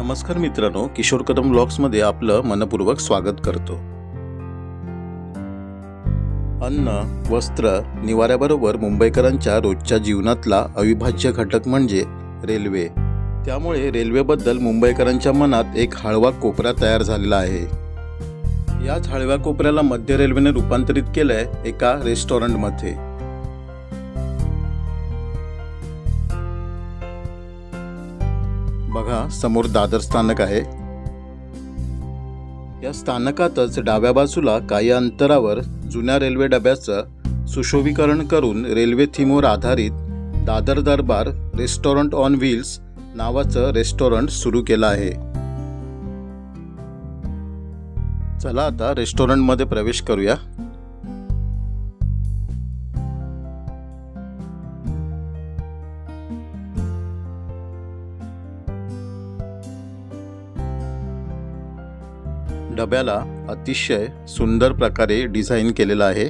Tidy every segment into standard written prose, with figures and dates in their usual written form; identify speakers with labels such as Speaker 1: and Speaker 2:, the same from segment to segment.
Speaker 1: नमस्कार मित्रांनो, किशोर कदम ब्लॉग्समध्ये आपलं मनपूर्वक स्वागत करतो। अन्न, वस्त्र, निवाऱ्याबरोबर मुंबईकरांच्या रोजच्या जीवनातला अविभाज्य घटक म्हणजे रेल्वे। त्यामुळे रेल्वेबद्दल मुंबईकरांच्या मनात एक हळवा कोपरा तयार झालेला आहे। याच हळव्या कोपऱ्याला मध्य रेल्वेने रूपांतरित केलंय एका रेस्टॉरंटमध्ये। बघा, समोर दादर स्थानक आहे। या स्थानकातच डाव्या बाजूला काही अंतरावर जुन्या रेल्वे डब्याचं सुशोभीकरण करून रेल्वे थीमवर आधारित दादर दरबार रेस्टॉरंट ऑन व्हील्स नावाचं रेस्टॉरंट सुरू केलं आहे। चला आता रेस्टॉरंटमध्ये प्रवेश करूया। डब्याला अतिशय सुंदर प्रकारे डिझाइन केलेला आहे।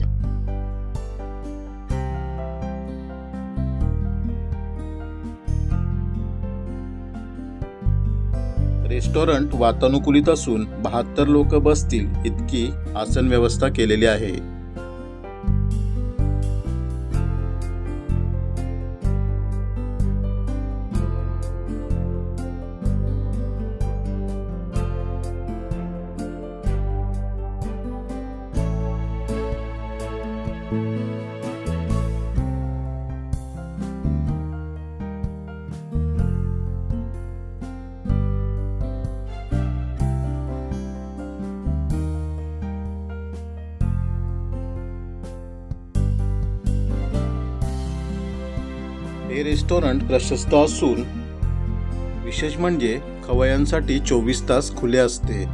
Speaker 1: रेस्टॉरंट वातानुकूलित असून 72 लोक बसतील इतकी आसन व्यवस्था केलेली आहे। हे रेस्टॉरंट प्रशस्त असून विशेष म्हणजे खवय्यांसाठी 24 तास खुले असते।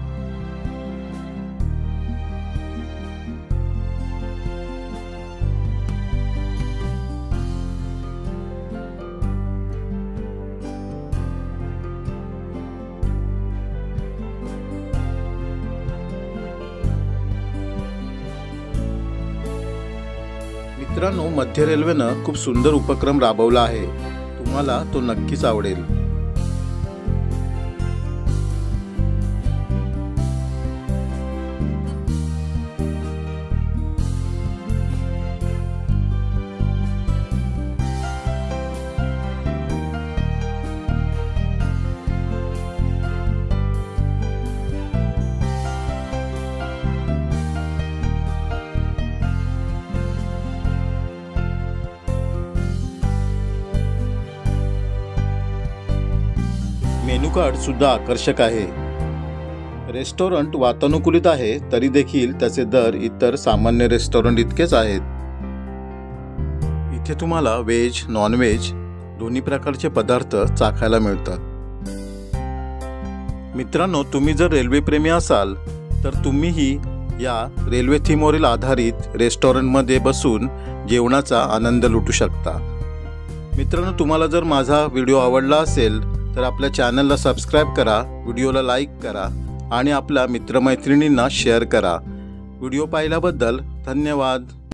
Speaker 1: मित्रांनो, मध्य रेल्वेनं खूप सुंदर उपक्रम राबवला आहे। तुम्हाला तो नक्कीच आवडेल। मेनू कार्ड सुद्धा आकर्षक आहे। रेस्टॉरंट वातानुकूलित आहे तरी देखील त्याचे दर इतर सामान्य रेस्टॉरंट इतकेच आहेत। इथे तुम्हाला व्हेज, नॉन व्हेज दोन्ही प्रकारचे पदार्थ चाखायला मिळतात। मित्रांनो, तुम्ही जर रेल्वे प्रेमी असाल तर तुम्हीही या रेल्वे थीमवरील आधारित रेस्टॉरंटमध्ये बसून जेवणाचा आनंद लुटू शकता। मित्रांनो, तुम्हाला जर माझा व्हिडिओ आवडला असेल तर आपल्या चॅनलला सबस्क्राइब करा, व्हिडिओला लाईक करा आणि आपल्या मित्रमैत्रिणींना शेअर करा। व्हिडिओ पाहिल्याबद्दल धन्यवाद।